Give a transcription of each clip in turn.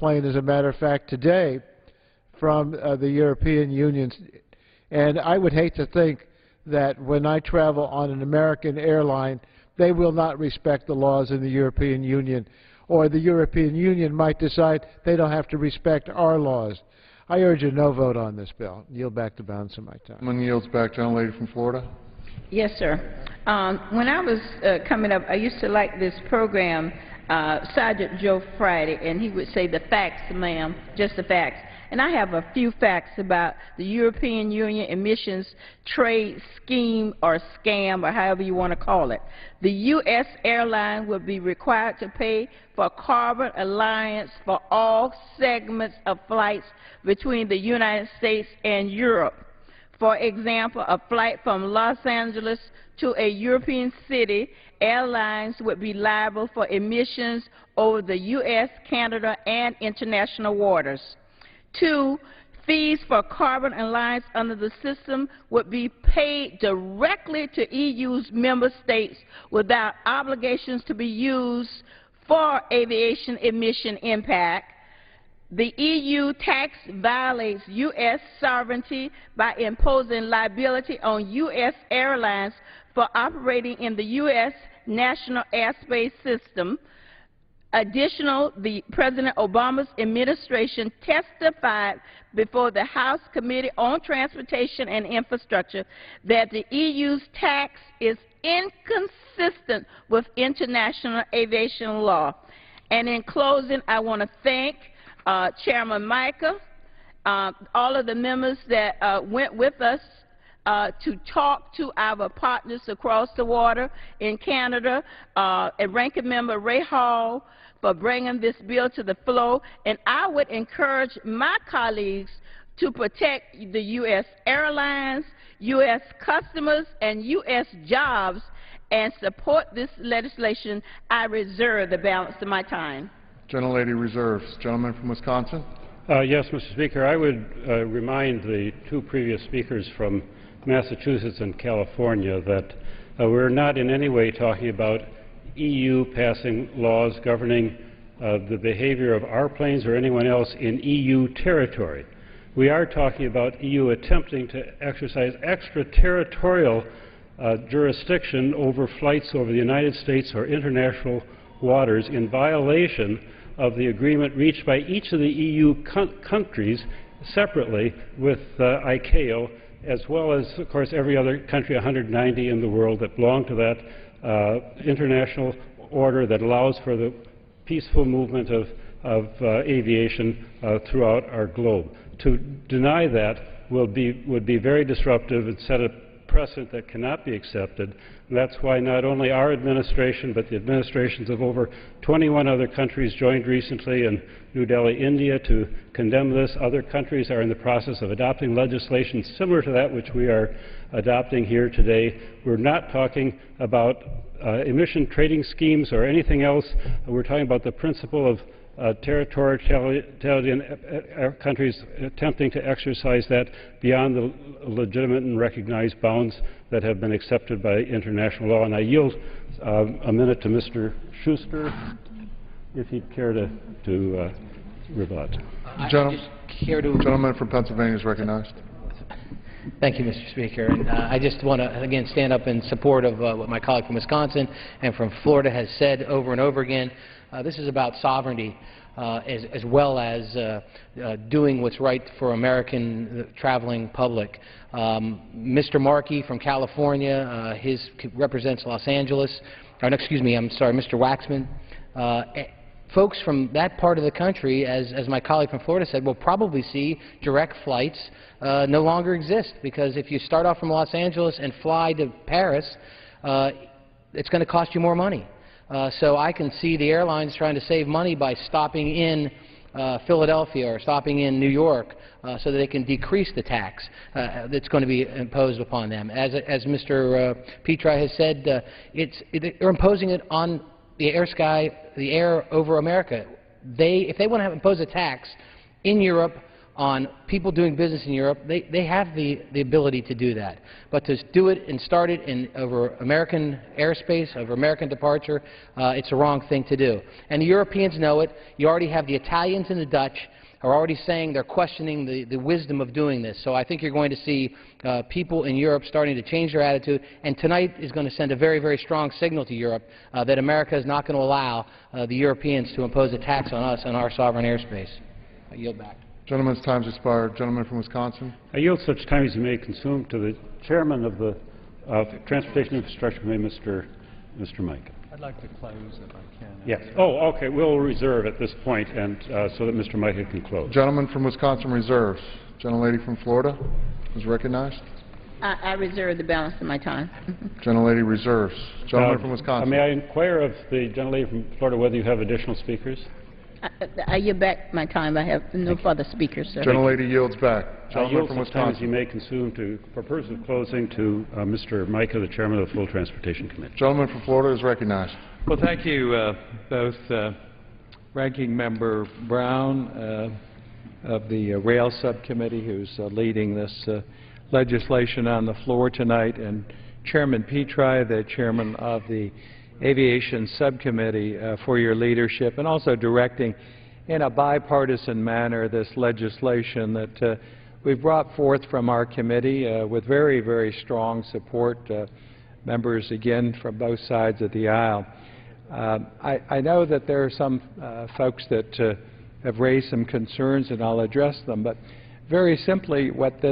plane, as a matter of fact, today from the European Union. And I would hate to think that when I travel on an American airline, they will not respect the laws in the European Union, or the European Union might decide they don't have to respect our laws. I urge a no vote on this bill. Yield back the balance of my time. Someone yields back. Gentlelady from Florida. Yes, sir. When I was coming up, I used to like this program, Sergeant Joe Friday, and he would say, "The facts, ma'am, just the facts." And I have a few facts about the European Union emissions trade scheme or scam, or however you want to call it. The U.S. airline will be required to pay for carbon alliance for all segments of flights between the United States and Europe. For example, a flight from Los Angeles to a European city, airlines would be liable for emissions over the U.S., Canada, and international waters. 2, fees for carbon alliance under the system would be paid directly to EU's member states without obligations to be used for aviation emission impact. The EU tax violates U.S. sovereignty by imposing liability on U.S. airlines for operating in the U.S. national airspace system. Additionally, President Obama's administration testified before the House Committee on Transportation and Infrastructure that the EU's tax is inconsistent with international aviation law. And in closing, I want to thank Chairman Mica, all of the members that went with us to talk to our partners across the water in Canada, and Ranking Member Ray Hall for bringing this bill to the floor. And I would encourage my colleagues to protect the U.S. airlines, U.S. customers, and U.S. jobs, and support this legislation. I reserve the balance of my time. Gentlelady reserves. Gentleman from Wisconsin. Yes, Mr. Speaker. I would remind the two previous speakers from Massachusetts and California that we're not in any way talking about EU passing laws governing the behavior of our planes or anyone else in EU territory. We are talking about EU attempting to exercise extraterritorial jurisdiction over flights over the United States or international waters in violation of the agreement reached by each of the EU countries separately with ICAO, as well as, of course, every other country, 190 in the world, that belong to that international order that allows for the peaceful movement of aviation throughout our globe. To deny that would be very disruptive and set a precedent that cannot be accepted. And that's why not only our administration, but the administrations of over 21 other countries joined recently in New Delhi, India, to condemn this. Other countries are in the process of adopting legislation similar to that which we are adopting here today. We're not talking about emission trading schemes or anything else. We're talking about the principle of territoriality in countries attempting to exercise that beyond the legitimate and recognized bounds that have been accepted by international law. And I yield a minute to Mr. Schuster, if he'd care to rebut. Gentleman from Pennsylvania is recognized. Thank you, Mr. Speaker. And I just want to, again, stand up in support of what my colleague from Wisconsin and from Florida has said over and over again. This is about sovereignty as well as doing what's right for American traveling public. Mr. Markey from California, represents Los Angeles. Or, excuse me, I'm sorry, Mr. Waxman. Folks from that part of the country, as my colleague from Florida said, will probably see direct flights no longer exist, because if you start off from Los Angeles and fly to Paris, it's going to cost you more money. So I can see the airlines trying to save money by stopping in Philadelphia or stopping in New York so that they can decrease the tax that's going to be imposed upon them. As Mr. Petri has said, they're imposing it on the air over America. If they want to impose a tax in Europe on people doing business in Europe, they have the ability to do that. But to do it and start it over American airspace, over American departure, it's the wrong thing to do. And the Europeans know it. You already have the Italians and the Dutch are already saying they're questioning the wisdom of doing this. So I think you're going to see people in Europe starting to change their attitude, and tonight is going to send a very, very strong signal to Europe that America is not going to allow the Europeans to impose a tax on us on our sovereign airspace. I yield back. Gentleman's time's expired. Gentleman from Wisconsin. I yield such time as you may consume to the chairman of the Transportation Infrastructure Committee, Mr. Mica. I'd like to close if I can. Yes. Oh, okay. We'll reserve at this point, and so that Mr. Mica can close. Gentleman from Wisconsin reserves. Gentlelady from Florida is recognized. I reserve the balance of my time. Gentlelady reserves. Gentleman from Wisconsin. May I inquire of the gentlelady from Florida whether you have additional speakers? I yield back my time. I have no further speakers, sir. Gentlelady yields back. I Gentleman yield from such time as you Wisconsin. may consume for purpose of closing to Mr. Mica, the chairman of the Full Transportation Committee. Gentleman from Florida is recognized. Well, thank you, both Ranking Member Brown of the Rail Subcommittee, who's leading this legislation on the floor tonight, and Chairman Petri, the chairman of the Aviation Subcommittee, for your leadership, and also directing in a bipartisan manner this legislation that we've brought forth from our committee with very, very strong support, members again from both sides of the aisle. I know that there are some folks that have raised some concerns, and I'll address them, but very simply what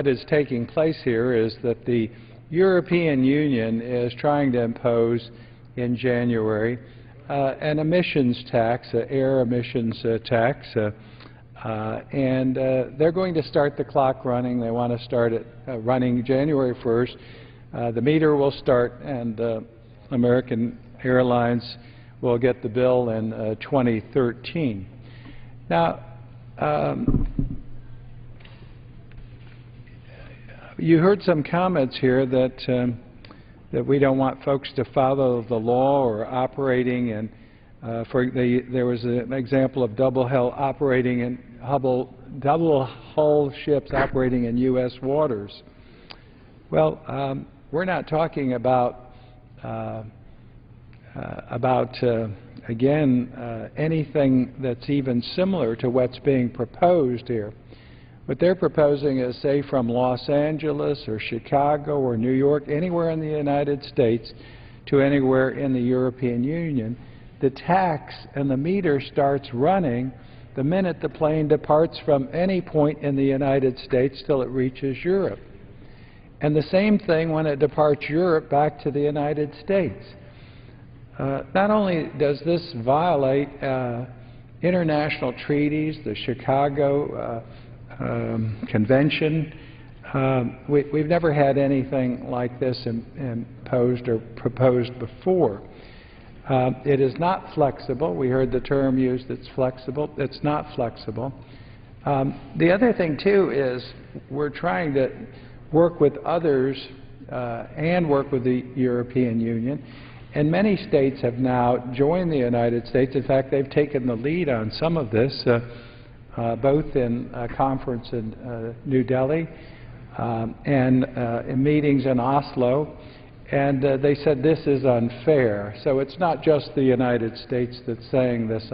is taking place here is that the European Union is trying to impose in January an emissions tax, an air emissions tax, and they're going to start the clock running. They want to start it running January 1st. The meter will start, and American Airlines will get the bill in 2013. Now, you heard some comments here that we don't want folks to follow the law or operating, and there was an example of double hull ships operating in U.S. waters. Well, we're not talking about anything that's even similar to what's being proposed here. What they're proposing is, say, from Los Angeles or Chicago or New York, anywhere in the United States to anywhere in the European Union, the tax and the meter starts running the minute the plane departs from any point in the United States till it reaches Europe. And the same thing when it departs Europe back to the United States. Not only does this violate international treaties, the Chicago Convention, we've never had anything like this imposed or proposed before. It is not flexible. We heard the term used, it's flexible. It's not flexible. The other thing, too, is we're trying to work with others and work with the European Union. And many states have now joined the United States. In fact, they've taken the lead on some of this, both in a conference in New Delhi and in meetings in Oslo. And they said this is unfair. So it's not just the United States that's saying this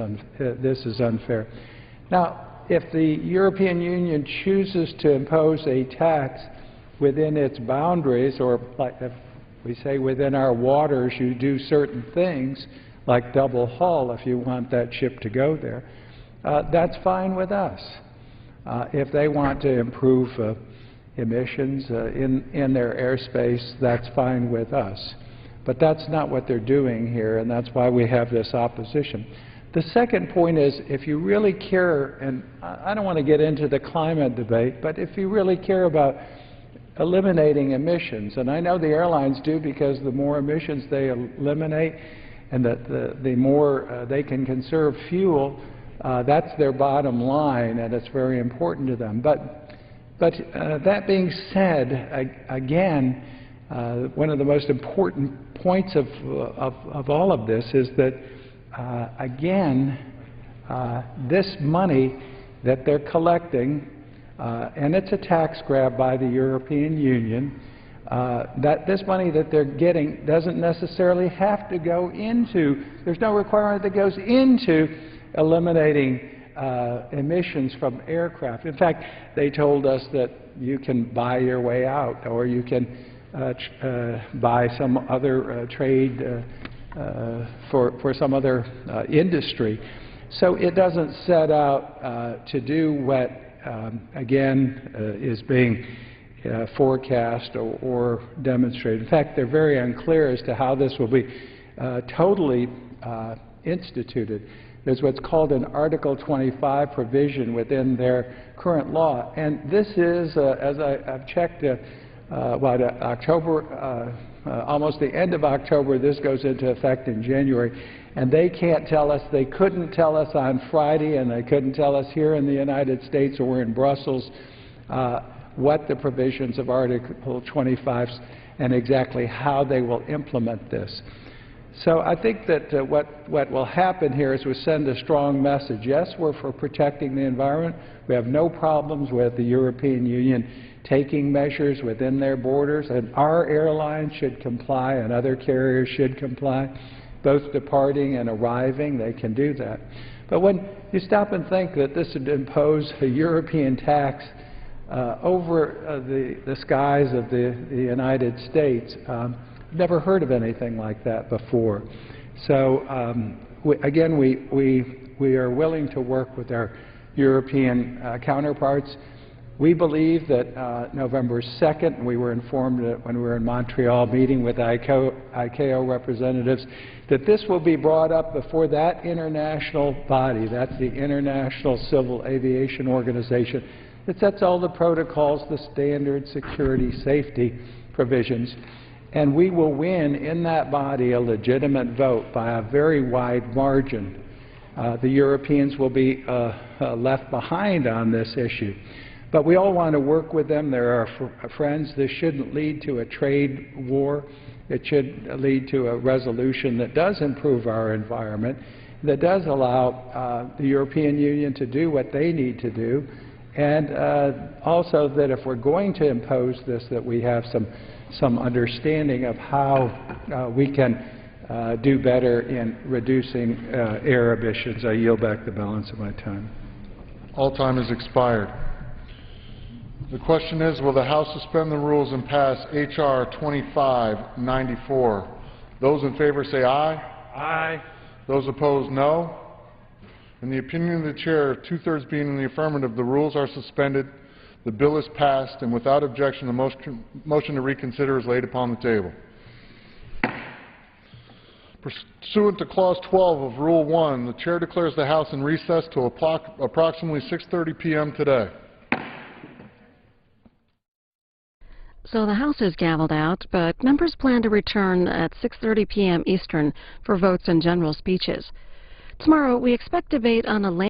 is unfair. Now, if the European Union chooses to impose a tax within its boundaries, or like if we say within our waters you do certain things, like double hull if you want that ship to go there, that's fine with us. If they want to improve emissions in their airspace, that's fine with us. But that's not what they're doing here, and that's why we have this opposition. The second point is, if you really care, and I don't want to get into the climate debate, but if you really care about eliminating emissions, and I know the airlines do, because the more emissions they eliminate and the more they can conserve fuel, that's their bottom line, and it's very important to them. But that being said, again, one of the most important points of all of this is that, again, this money that they're collecting, and it's a tax grab by the European Union, that this money that they're getting doesn't necessarily have to go into, there's no requirement that goes into eliminating emissions from aircraft. In fact, they told us that you can buy your way out, or you can buy some other trade for some other industry. So it doesn't set out to do what, again, is being forecast or demonstrated. In fact, they're very unclear as to how this will be totally instituted. There's what's called an Article 25 provision within their current law, and this is, as I've checked, October, almost the end of October. This goes into effect in January, and they can't tell us, they couldn't tell us on Friday, and they couldn't tell us here in the United States or in Brussels what the provisions of Article 25 and exactly how they will implement this. So I think that what will happen here is we send a strong message. Yes, we're for protecting the environment. We have no problems with the European Union taking measures within their borders, and our airlines should comply and other carriers should comply, both departing and arriving. They can do that. But when you stop and think that this would impose a European tax over the skies of the United States, never heard of anything like that before. So again, we are willing to work with our European counterparts. We believe that November 2nd, we were informed that when we were in Montreal meeting with ICAO representatives, that this will be brought up before that international body, that's the International Civil Aviation Organization, that sets all the protocols, the standards, security, safety provisions. And we will win in that body a legitimate vote by a very wide margin. The Europeans will be left behind on this issue. But we all want to work with them. They're our friends. This shouldn't lead to a trade war. It should lead to a resolution that does improve our environment, that does allow the European Union to do what they need to do, and also that if we're going to impose this, that we have some understanding of how we can do better in reducing air emissions. I yield back the balance of my time. All time has expired. The question is, will the House suspend the rules and pass H.R. 2594? Those in favor say aye. Aye. Those opposed, no. In the opinion of the Chair, two-thirds being in the affirmative, the rules are suspended. The bill is passed, and without objection, the motion to reconsider is laid upon the table. Pursuant to Clause 12 of Rule 1, the Chair declares the House in recess till approximately 6:30 p.m. today. So the House is gavelled out, but members plan to return at 6:30 p.m. Eastern for votes and general speeches. Tomorrow, we expect debate on a